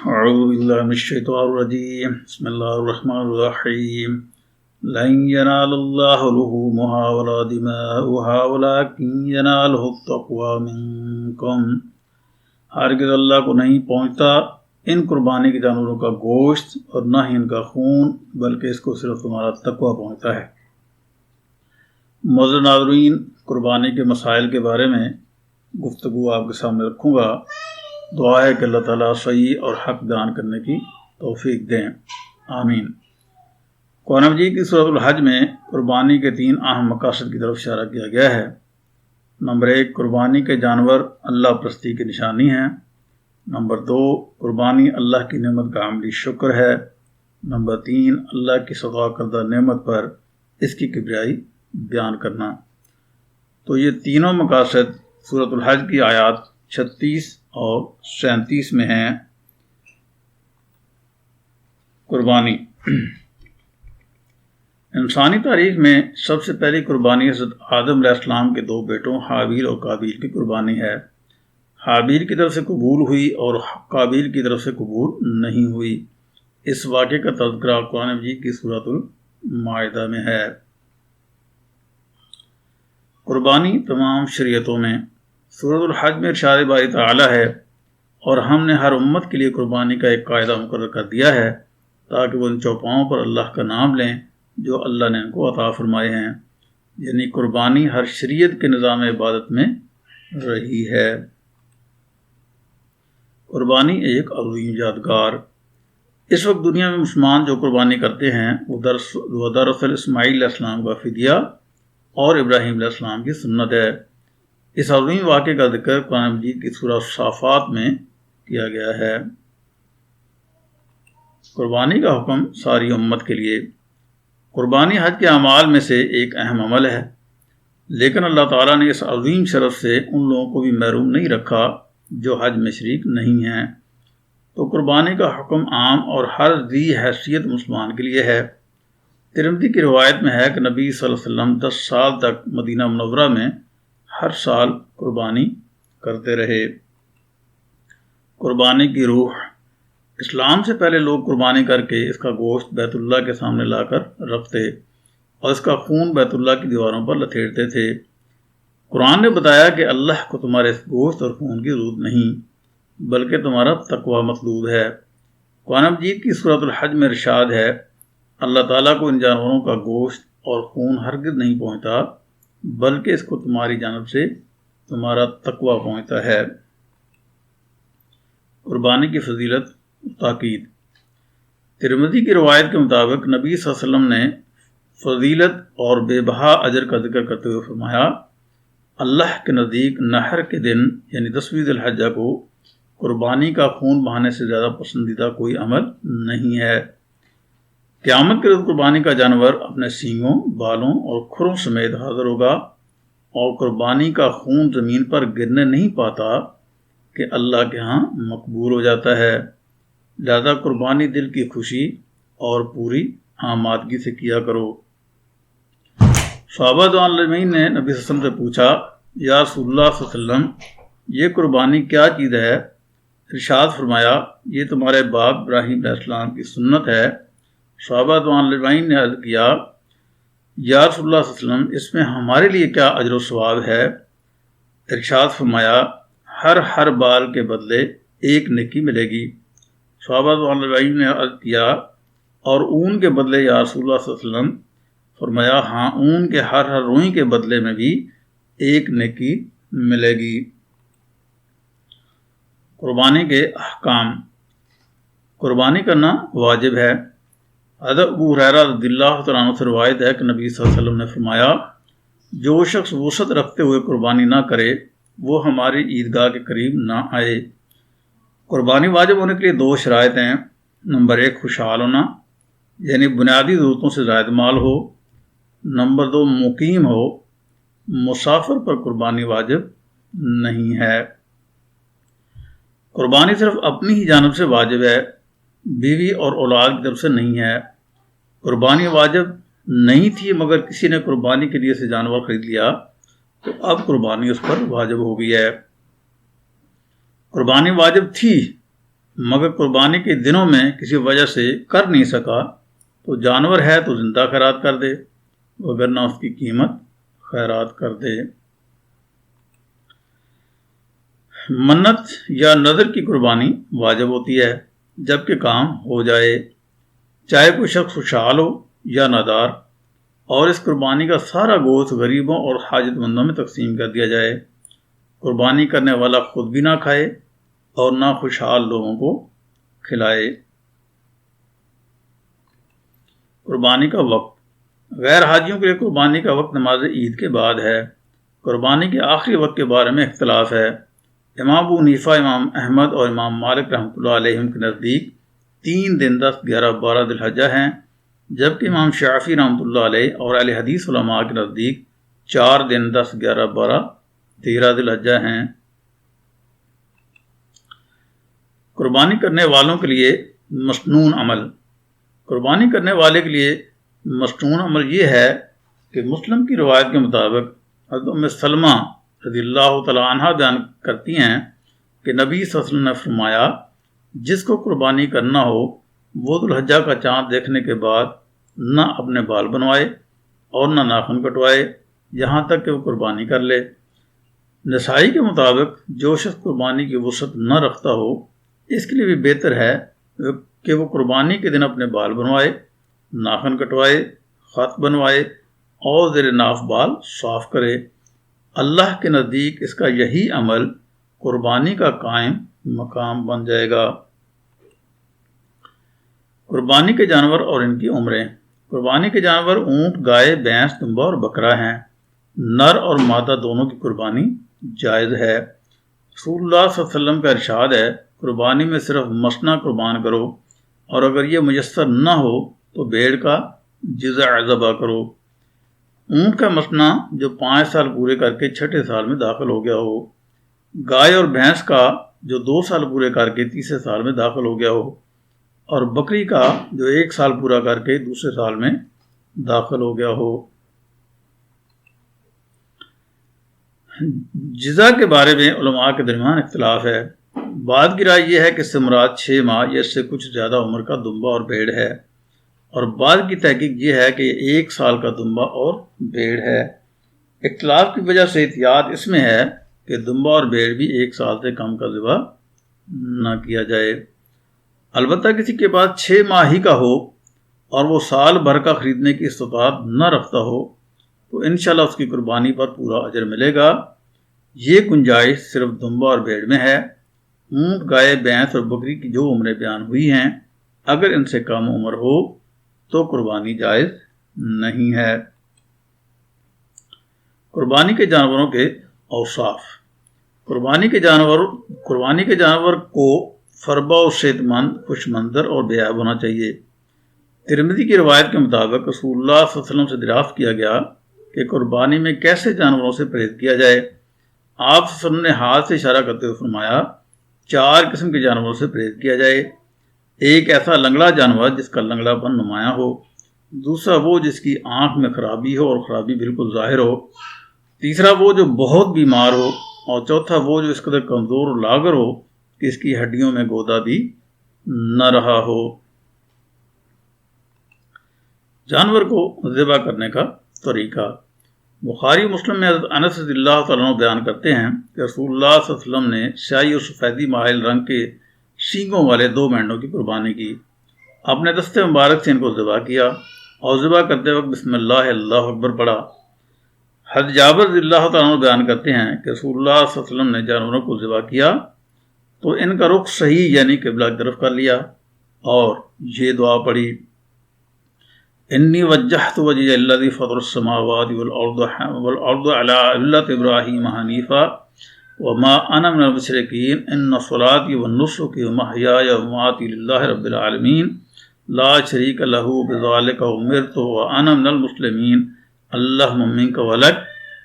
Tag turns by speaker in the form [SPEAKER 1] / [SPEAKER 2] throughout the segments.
[SPEAKER 1] اعوذ باللہ من الشیطان الرجیم بسم اللہ الرحمن الرحیم لن ینال اللہ لحومها ولا دماؤها ولکن ینالہ التقوی منکم، ہرگز اللہ کو نہیں پہنچتا ان قربانی کے جانوروں کا گوشت اور نہ ہی ان کا خون، بلکہ اس کو صرف تمہارا تقوی پہنچتا ہے۔ معزز ناظرین، قربانی کے مسائل کے بارے میں گفتگو آپ کے سامنے رکھوں گا۔ دعا ہے کہ اللہ تعالیٰ صحیح اور حق بیان کرنے کی توفیق دیں، آمین۔ قرآن مجید کی سورۃ الحج میں قربانی کے 3 اہم مقاصد کی طرف اشارہ کیا گیا ہے۔ نمبر 1، قربانی کے جانور اللہ پرستی کی نشانی ہیں۔ نمبر 2، قربانی اللہ کی نعمت کا عملی شکر ہے۔ نمبر 3، اللہ کی عطا کردہ نعمت پر اس کی کبریائی بیان کرنا۔ تو یہ تینوں مقاصد سورۃ الحج کی آیات 36 اور 37 میں ہیں۔ قربانی انسانی تاریخ میں سب سے پہلی قربانی حضرت آدم علیہ السلام کے 2 بیٹوں حابیل اور قابیل کی قربانی ہے۔ حابیل کی طرف سے قبول ہوئی اور قابیل کی طرف سے قبول نہیں ہوئی۔ اس واقعے کا تذکرہ قرآن مجید کی سورۃ المائدہ میں ہے۔ قربانی تمام شریعتوں میں سورۃ الحج میں ارشاد باری تعالی ہے، اور ہم نے ہر امت کے لیے قربانی کا ایک قاعدہ مقرر کر دیا ہے تاکہ وہ ان چوپاؤں پر اللہ کا نام لیں جو اللہ نے ان کو عطا فرمائے ہیں، یعنی قربانی ہر شریعت کے نظام عبادت میں رہی ہے۔ قربانی ایک عظیم یادگار۔ اس وقت دنیا میں مسلمان جو قربانی کرتے ہیں وہ دراصل اسماعیل علیہ السلام کا فدیہ اور ابراہیم علیہ السلام کی سنت ہے۔ اس عظیم واقعے کا ذکر قرآن مجید کی سورہ صافات میں کیا گیا ہے۔ قربانی کا حکم ساری امت کے لیے۔ قربانی حج کے اعمال میں سے ایک اہم عمل ہے، لیکن اللہ تعالیٰ نے اس عظیم شرف سے ان لوگوں کو بھی محروم نہیں رکھا جو حج میں شریک نہیں ہیں۔ تو قربانی کا حکم عام اور ہر ذی حیثیت مسلمان کے لیے ہے۔ ترمذی کی روایت میں ہے کہ نبی صلی اللہ علیہ وسلم 10 سال تک مدینہ منورہ میں ہر سال قربانی کرتے رہے۔ قربانی کی روح۔ اسلام سے پہلے لوگ قربانی کر کے اس کا گوشت بیت اللہ کے سامنے لا کر رکھتے اور اس کا خون بیت اللہ کی دیواروں پر لتھیڑتے تھے۔ قرآن نے بتایا کہ اللہ کو تمہارے اس گوشت اور خون کی ضرورت نہیں، بلکہ تمہارا تقوی مطلوب ہے۔ قرآن مجید کی سورۃ الحج میں ارشاد ہے، اللہ تعالیٰ کو ان جانوروں کا گوشت اور خون ہرگز نہیں پہنچتا، بلکہ اس کو تمہاری جانب سے تمہارا تقوی پہنچتا ہے۔ قربانی کی فضیلت و تاکید۔ ترمذی کی روایت کے مطابق نبی صلی اللہ علیہ وسلم نے فضیلت اور بے بہا اجر کا ذکر کرتے ہوئے فرمایا، اللہ کے نزدیک نحر کے دن یعنی 10ویں ذی الحجہ کو قربانی کا خون بہانے سے زیادہ پسندیدہ کوئی عمل نہیں ہے۔ قیامت کے روز قربانی کا جانور اپنے سینگوں، بالوں اور کھروں سمیت حاضر ہوگا، اور قربانی کا خون زمین پر گرنے نہیں پاتا کہ اللہ کے ہاں مقبول ہو جاتا ہے۔ لہذا قربانی دل کی خوشی اور پوری آمادگی سے کیا کرو۔ صحابہ رضوان اللہ اجمعین نے نبی صلی اللہ علیہ وسلم سے پوچھا، یا رسول اللہ صلی اللہ علیہ وسلم، یہ قربانی کیا چیز ہے؟ ارشاد فرمایا، یہ تمہارے باپ ابراہیم علیہ السلام کی سنت ہے۔ صحابہ رضوان اللہ اجمعین نے عرض کیا، یا رسول اللہ صلی اللہ علیہ وسلم، اس میں ہمارے لیے کیا اجر و ثواب ہے؟ ارشاد فرمایا، ہر بال کے بدلے 1 نیکی ملے گی۔ صحابہ رضوان اللہ اجمعین نے عرض کیا، اور اون کے بدلے یا رسول اللہ صلی اللہ علیہ وسلم؟ فرمایا، ہاں، اون کے ہر روئی کے بدلے میں بھی 1 نیکی ملے گی۔ قربانی کے احکام۔ قربانی کرنا واجب ہے۔ حضرت ابو ہریرہ رضی اللہ تعالیٰ عنہ سے روایت ہے کہ نبی صلی اللہ علیہ وسلم نے فرمایا، جو شخص وسعت رکھتے ہوئے قربانی نہ کرے وہ ہماری عیدگاہ کے قریب نہ آئے۔ قربانی واجب ہونے کے لیے 2 شرائط ہیں۔ نمبر 1، خوشحال ہونا، یعنی بنیادی ضرورتوں سے زائد مال ہو۔ نمبر 2، مقیم ہو، مسافر پر قربانی واجب نہیں ہے۔ قربانی صرف اپنی ہی جانب سے واجب ہے، بیوی اور اولاد کی طرف سے نہیں ہے۔ قربانی واجب نہیں تھی مگر کسی نے قربانی کے لیے سے جانور خرید لیا تو اب قربانی اس پر واجب ہو گئی ہے۔ قربانی واجب تھی مگر قربانی کے دنوں میں کسی وجہ سے کر نہیں سکا تو جانور ہے تو زندہ خیرات کر دے، وگرنہ اس کی قیمت خیرات کر دے۔ منت یا نذر کی قربانی واجب ہوتی ہے جبکہ کام ہو جائے، چاہے کوئی شخص خوشحال ہو یا نادار، اور اس قربانی کا سارا گوشت غریبوں اور حاجت مندوں میں تقسیم کر دیا جائے۔ قربانی کرنے والا خود بھی نہ کھائے اور نہ خوشحال لوگوں کو کھلائے۔ قربانی کا وقت، غیر حاجیوں کے لیے قربانی کا وقت نماز عید کے بعد ہے۔ قربانی کے آخری وقت کے بارے میں اختلاف ہے۔ امام ابو حنیفہ، امام احمد اور امام مالک رحمۃ اللہ علیہ کے نزدیک 3 دن 10، 11، 12 ذی الحجہ ہیں، جبکہ امام شافعی رحمۃ اللہ علیہ اور اہل حدیث علماء کے نزدیک 4 دن 10، 11، 12، 13 ذی الحجہ ہیں۔ قربانی کرنے والوں کے لیے مسنون عمل، قربانی کرنے والے کے لیے مسنون عمل یہ ہے کہ مسلم کی روایت کے مطابق حضرت ام سلمہ رضی اللہ تعالیٰ عنہ بیان کرتی ہیں کہ نبی صلی اللہ علیہ وسلم نے فرمایا، جس کو قربانی کرنا ہو وہ ذو الحجہ کا چاند دیکھنے کے بعد نہ اپنے بال بنوائے اور نہ ناخن کٹوائے یہاں تک کہ وہ قربانی کر لے۔ نسائی کے مطابق جو شخص قربانی کی وسعت نہ رکھتا ہو اس کے لیے بھی بہتر ہے کہ وہ قربانی کے دن اپنے بال بنوائے، ناخن کٹوائے، خط بنوائے اور زیر ناف بال صاف کرے۔ اللہ کے نزدیک اس کا یہی عمل قربانی کا قائم مقام بن جائے گا۔ قربانی کے جانور اور ان کی عمریں، قربانی کے جانور اونٹ، گائے، بھینس، دمبا اور بکرا ہیں۔ نر اور مادہ دونوں کی قربانی جائز ہے۔ رسول اللہ صلی اللہ علیہ وسلم کا ارشاد ہے، قربانی میں صرف مسنا قربان کرو، اور اگر یہ میسر نہ ہو تو بھیڑ کا جذع ذبح کرو۔ اونٹ کا مسنا جو 5 سال پورے کر کے 6 سال میں داخل ہو گیا ہو، گائے اور بھینس کا جو 2 سال پورے کر کے 3 سال میں داخل ہو گیا ہو، اور بکری کا جو 1 سال پورا کر کے 2 سال میں داخل ہو گیا ہو۔ جزا کے بارے میں علماء کے درمیان اختلاف ہے۔ بعض کی رائے یہ ہے کہ اس سے مراد 6 ماہ یا اس سے کچھ زیادہ عمر کا دمبا اور بھیڑ ہے، اور بعض کی تحقیق یہ ہے کہ 1 سال کا دمبا اور بھیڑ ہے۔ اختلاف کی وجہ سے احتیاط اس میں ہے کہ دمبا اور بھیڑ بھی 1 سال سے کم کا ذبح نہ کیا جائے۔ البتہ کسی کے پاس 6 ماہ ہی کا ہو اور وہ سال بھر کا خریدنے کی استطاعت نہ رکھتا ہو تو انشاءاللہ اس کی قربانی پر پورا اجر ملے گا۔ یہ گنجائش صرف دمبا اور بھیڑ میں ہے۔ اونٹ، گائے، بھینس اور بکری کی جو عمریں بیان ہوئی ہیں اگر ان سے کم عمر ہو تو قربانی جائز نہیں ہے۔ قربانی کے جانوروں کے اوصاف، قربانی کے جانور کو فربا و صحت مند، خوش منظر اور بے عیب ہونا چاہیے۔ ترمذی کی روایت کے مطابق رسول اللہ صلی اللہ علیہ وسلم سے دریافت کیا گیا کہ قربانی میں کیسے جانوروں سے پرہیز کیا جائے۔ آپ صلی اللہ علیہ وسلم نے ہاتھ سے اشارہ کرتے ہوئے فرمایا، 4 قسم کے جانوروں سے پرہیز کیا جائے۔ ایک ایسا لنگڑا جانور جس کا لنگڑا پن نمایاں ہو، دوسرا وہ جس کی آنکھ میں خرابی ہو اور خرابی بالکل ظاہر ہو، تیسرا وہ جو بہت بیمار ہو، اور چوتھا وہ جو اس قدر کمزور اور لاغر ہو کہ اس کی ہڈیوں میں گودا بھی نہ رہا ہو۔ جانور کو ذبح کرنے کا طریقہ، بخاری مسلم میں حضرت انس رضی اللہ تعالیٰ عنہ بیان کرتے ہیں کہ رسول اللہ صلی اللہ علیہ وسلم نے سیاہی اور سفیدی مائل رنگ کے سینگوں والے 2 مینڈوں کی قربانی کی۔ اپنے دستے مبارک سے ان کو ذبح کیا اور ذبح کرتے وقت بسم اللہ اللہ اکبر پڑھا۔ حضرت جابر رضی اللہ تعالیٰ عنہ بیان کرتے ہیں کہ رسول اللہ صلی اللہ علیہ وسلم نے جانوروں کو ذبح کیا تو ان کا رخ صحیح یعنی قبلہ کی طرف کر لیا اور یہ دعا پڑھی، انی وجہت وجہی الذی فطر السماوات والارض علی ملۃ ابراہیم حنیفا وما انا من المشرکین ان صلاتي ونسکی ومحیای ومماتی للہ رب العالمین لا شریک لہ بذلک امرت وانا من المسلمین اللہم منک ولک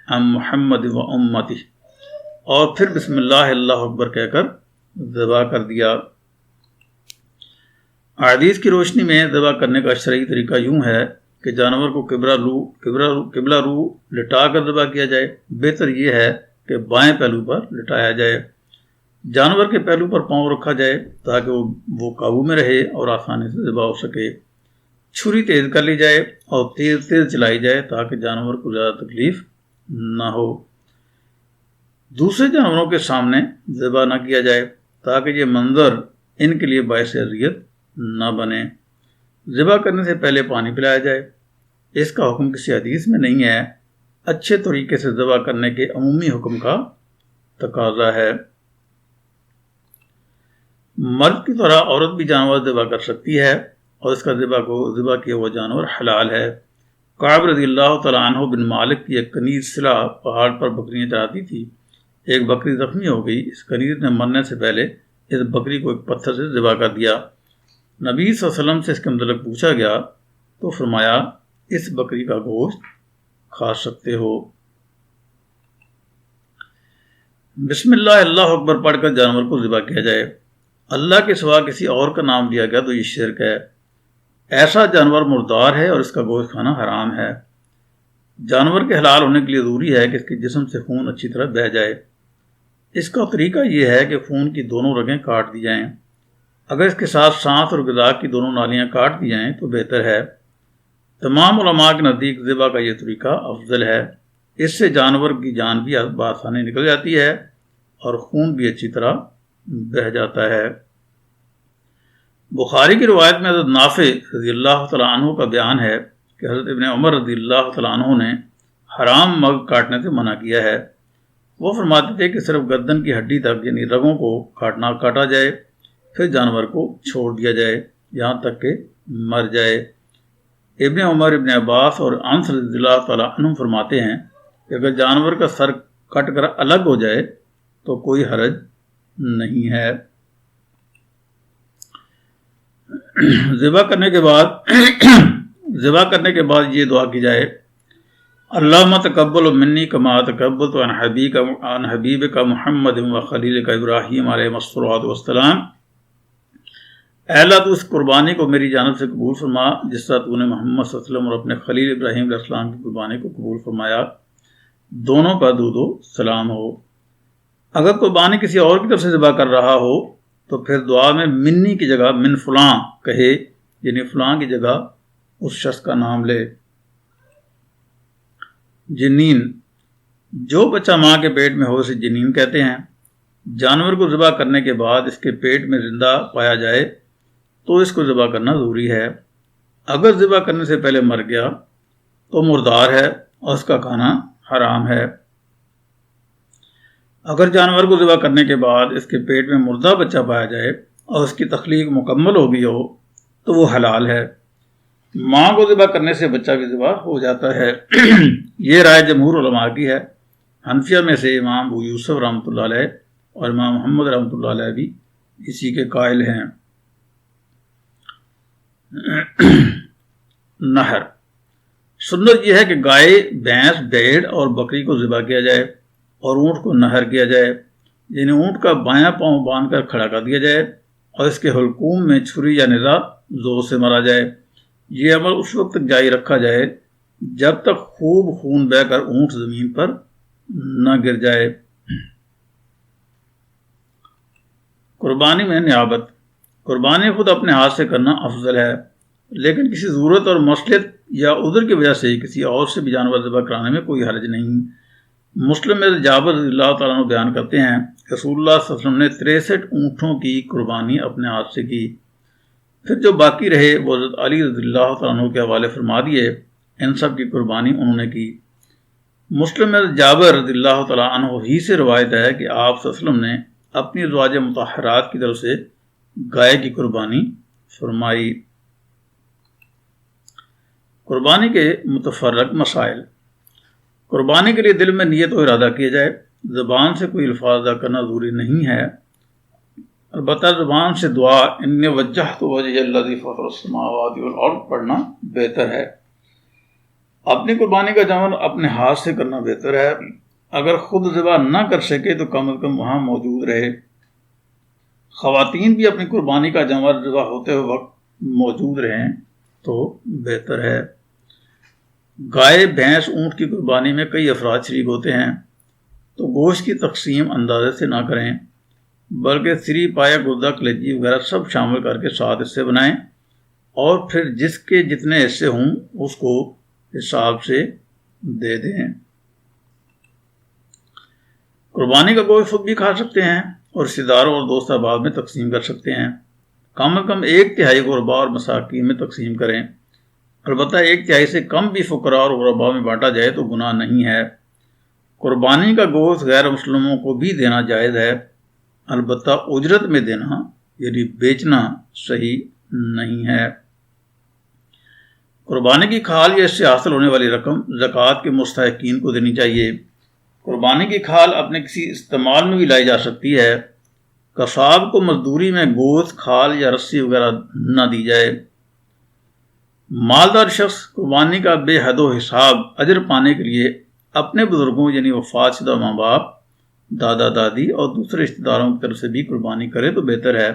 [SPEAKER 1] ام محمد و امتی، اور پھر بسم اللہ اللہ اکبر کہہ کر ذبح کر دیا۔ احادیث کی روشنی میں ذبح کرنے کا شرعی طریقہ یوں ہے کہ جانور کو قبلہ رو لٹا کر ذبح کیا جائے۔ بہتر یہ ہے کہ بائیں پہلو پر لٹایا جائے۔ جانور کے پہلو پر پاؤں رکھا جائے تاکہ وہ قابو میں رہے اور آسانی سے ذبح ہو سکے۔ چھری تیز کر لی جائے اور تیز تیز چلائی جائے تاکہ جانور کو زیادہ تکلیف نہ ہو۔ دوسرے جانوروں کے سامنے ذبح نہ کیا جائے تاکہ یہ منظر ان کے لیے باعث اذیت نہ بنے۔ ذبح کرنے سے پہلے پانی پلایا جائے۔ اس کا حکم کسی حدیث میں نہیں ہے، اچھے طریقے سے ذبح کرنے کے عمومی حکم کا تقاضا ہے۔ مرد کی طرح عورت بھی جانور ذبح کر سکتی ہے اور اس کا ذبح کیا ہوا جانور حلال ہے۔ کعب رضی اللہ تعالیٰ عنہ بن مالک کی ایک کنیز صلہ پہاڑ پر بکریاں چراتی تھی۔ ایک بکری زخمی ہو گئی۔ اس کنیز نے مرنے سے پہلے اس بکری کو ایک پتھر سے ذبح کر دیا۔ نبی صلی اللہ علیہ وسلم سے اس کے متعلق پوچھا گیا تو فرمایا اس بکری کا گوشت کھا سکتے ہو۔ بسم اللہ اللہ اکبر پڑھ کر جانور کو ذبح کیا جائے۔ اللہ کے سوا کسی اور کا نام لیا گیا تو یہ شرک ہے۔ ایسا جانور مردار ہے اور اس کا گوشت کھانا حرام ہے۔ جانور کے حلال ہونے کے لیے ضروری ہے کہ اس کے جسم سے خون اچھی طرح بہہ جائے۔ اس کا طریقہ یہ ہے کہ خون کی دونوں رگیں کاٹ دی جائیں۔ اگر اس کے ساتھ سانس اور غذا کی دونوں نالیاں کاٹ دی جائیں تو بہتر ہے۔ تمام علماء کے نزدیک ذبح کا یہ طریقہ افضل ہے۔ اس سے جانور کی جان بھی بآسانی نکل جاتی ہے اور خون بھی اچھی طرح بہہ جاتا ہے۔ بخاری کی روایت میں حضرت نافع رضی اللہ تعالیٰ عنہ کا بیان ہے کہ حضرت ابن عمر رضی اللہ تعالیٰ عنہ نے حرام مگ کاٹنے سے منع کیا ہے۔ وہ فرماتے تھے کہ صرف گردن کی ہڈی تک یعنی رگوں کو کاٹا جائے، پھر جانور کو چھوڑ دیا جائے یہاں تک کہ مر جائے۔ ابن عمر، ابن عباس اور انس رضی اللہ تعالیٰ عنہ فرماتے ہیں کہ اگر جانور کا سر کٹ کر الگ ہو جائے تو کوئی حرج نہیں ہے۔ ذبح کرنے کے بعد یہ دعا کی جائے: اللہم تقبل منی کما تقبلت عن حبیبک محمد و خلیلک ابراہیم علیہ الصلوۃ والسلام۔ اے اللہ تو اس قربانی کو میری جانب سے قبول فرما جس طرح تو نے محمد صلی اللہ علیہ وسلم اور اپنے خلیل ابراہیم علیہ السلام کی قربانی کو قبول فرمایا، دونوں پر درود و سلام ہو۔ اگر قربانی کسی اور کی طرف سے ذبح کر رہا ہو تو پھر دعا میں منی کی جگہ من فلاں کہے، یعنی فلاں کی جگہ اس شخص کا نام لے۔ جنین، جو بچہ ماں کے پیٹ میں ہو اسے جنین کہتے ہیں۔ جانور کو ذبح کرنے کے بعد اس کے پیٹ میں زندہ پایا جائے تو اس کو ذبح کرنا ضروری ہے۔ اگر ذبح کرنے سے پہلے مر گیا تو مردار ہے اور اس کا کھانا حرام ہے۔ اگر جانور کو ذبح کرنے کے بعد اس کے پیٹ میں مردہ بچہ پایا جائے اور اس کی تخلیق مکمل ہو گئی ہو تو وہ حلال ہے۔ ماں کو ذبح کرنے سے بچہ بھی ذبح ہو جاتا ہے۔ یہ رائے جمہور علماء کی ہے۔ حنفیہ میں سے امام ابو یوسف رحمۃ اللہ علیہ اور امام محمد رحمۃ اللہ علیہ بھی اسی کے قائل ہیں۔ نہر، سنت یہ ہے کہ گائے، بھینس، بھیڑ اور بکری کو ذبح کیا جائے اور اونٹ کو نہر کیا جائے، یعنی اونٹ کا بایاں پاؤں باندھ کر کھڑا کر دیا جائے اور اس کے حلقوم میں چھری یا نیزہ زور سے مارا جائے۔ یہ عمل اس وقت تک جاری رکھا جائے جب تک خوب خون بہہ کر اونٹ زمین پر نہ گر جائے۔ قربانی میں نیابت، قربانی خود اپنے ہاتھ سے کرنا افضل ہے، لیکن کسی ضرورت اور مصلحت یا عذر کی وجہ سے کسی اور سے بھی جانور ذبح کرانے میں کوئی حرج نہیں۔ مسلم میں جابر رضی اللہ تعالیٰ عنہ بیان کرتے ہیں رسول اللہ صلی اللہ علیہ وسلم نے 63 اونٹوں کی قربانی اپنے ہاتھ سے کی، پھر جو باقی رہے وہ حضرت علی رضی اللہ تعالیٰ عنہ کے حوالے فرما دیے، ان سب کی قربانی انہوں نے کی۔ مسلم میں جابر رضی اللہ تعالیٰ عنہ ہی سے روایت ہے کہ آپ صلی اللہ علیہ وسلم نے اپنی ازواج مطہرات کی طرف سے گائے کی قربانی فرمائی۔ قربانی کے متفرق مسائل۔ قربانی کے لیے دل میں نیت و ارادہ کیا جائے، زبان سے کوئی الفاظ ادا کرنا ضروری نہیں ہے، البتہ زبان سے دعا انی وجہت وجہی الذی فطر السماوات والارض پڑھنا بہتر ہے۔ اپنی قربانی کا جانور اپنے ہاتھ سے کرنا بہتر ہے۔ اگر خود ذبح نہ کر سکے تو کم از کم وہاں موجود رہے۔ خواتین بھی اپنی قربانی کا جانور ذبح ہوتے ہوئے وقت موجود رہیں تو بہتر ہے۔ گائے، بھینس، اونٹ کی قربانی میں کئی افراد شریک ہوتے ہیں تو گوشت کی تقسیم اندازے سے نہ کریں۔ بلکہ سری، پایا، گردہ، کلیجی وغیرہ سب شامل کر کے 7 حصے بنائیں اور پھر جس کے جتنے حصے ہوں اس کو حساب سے دے دیں۔ قربانی کا گوشت خود بھی کھا سکتے ہیں اور رشتہ داروں اور دوست احباب میں تقسیم کر سکتے ہیں۔ کم از کم 1/3 غرباء اور مساکین میں تقسیم کریں۔ البتہ 1/3 سے کم بھی فقراء اور غرباء میں بانٹا جائے تو گناہ نہیں ہے۔ قربانی کا گوشت غیر مسلموں کو بھی دینا جائز ہے، البتہ اجرت میں دینا یعنی بیچنا صحیح نہیں ہے۔ قربانی کی کھال یا اس سے حاصل ہونے والی رقم زکوٰۃ کے مستحقین کو دینی چاہیے۔ قربانی کی کھال اپنے کسی استعمال میں بھی لائی جا سکتی ہے۔ قصاب کو مزدوری میں گوشت، کھال یا رسی وغیرہ نہ دی جائے۔ مالدار شخص قربانی کا بے حد و حساب اجر پانے کے لیے اپنے بزرگوں یعنی وفات شدہ ماں باپ، دادا دادی اور دوسرے رشتہ داروں کی طرف سے بھی قربانی کرے تو بہتر ہے،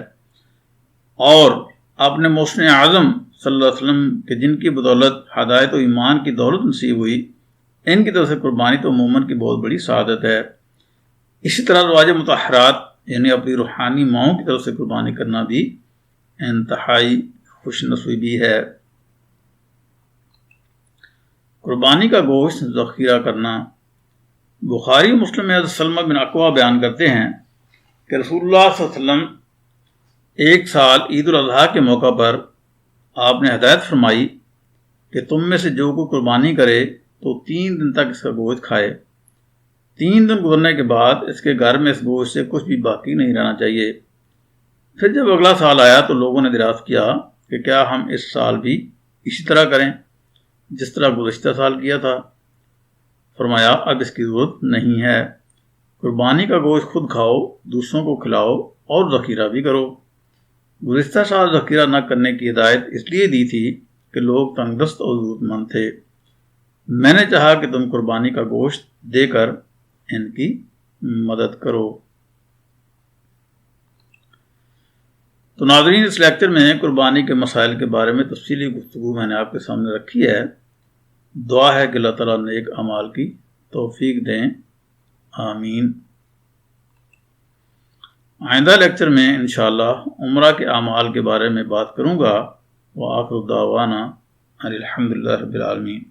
[SPEAKER 1] اور اپنے محسن اعظم صلی اللہ علیہ وسلم کے جن کی بدولت ہدایت و ایمان کی دولت نصیب ہوئی، ان کی طرف سے قربانی تو مومن کی بہت بڑی سعادت ہے۔ اسی طرح ازواج مطہرات یعنی اپنی روحانی ماؤں کی طرف سے قربانی کرنا بھی انتہائی خوش نصیبی ہے۔ قربانی کا گوشت ذخیرہ کرنا۔ بخاری مسلم میں حضرت سلمہ بن اکوع بیان کرتے ہیں کہ رسول اللہ صلی اللہ علیہ وسلم ایک سال عید الاضحیٰ کے موقع پر آپ نے ہدایت فرمائی کہ تم میں سے جو کوئی قربانی کرے تو 3 دن تک اس کا گوشت کھائے۔ 3 دن گزرنے کے بعد اس کے گھر میں اس گوشت سے کچھ بھی باقی نہیں رہنا چاہیے۔ پھر جب اگلا سال آیا تو لوگوں نے دریافت کیا کہ کیا ہم اس سال بھی اسی طرح کریں جس طرح گزشتہ سال کیا تھا؟ فرمایا اب اس کی ضرورت نہیں ہے، قربانی کا گوشت خود کھاؤ، دوسروں کو کھلاؤ اور ذخیرہ بھی کرو۔ گزشتہ سال ذخیرہ نہ کرنے کی ہدایت اس لیے دی تھی کہ لوگ تنگ دست اور ضرورت مند تھے۔ میں نے چاہا کہ تم قربانی کا گوشت دے کر ان کی مدد کرو۔ تو ناظرین، اس لیکچر میں قربانی کے مسائل کے بارے میں تفصیلی گفتگو میں نے آپ کے سامنے رکھی ہے۔ دعا ہے کہ اللہ تعالیٰ نیک اعمال کی توفیق دیں، آمین۔ آئندہ لیکچر میں انشاءاللہ عمرہ کے اعمال کے بارے میں بات کروں گا۔ وآخر دعوانا الحمدللہ رب العالمین۔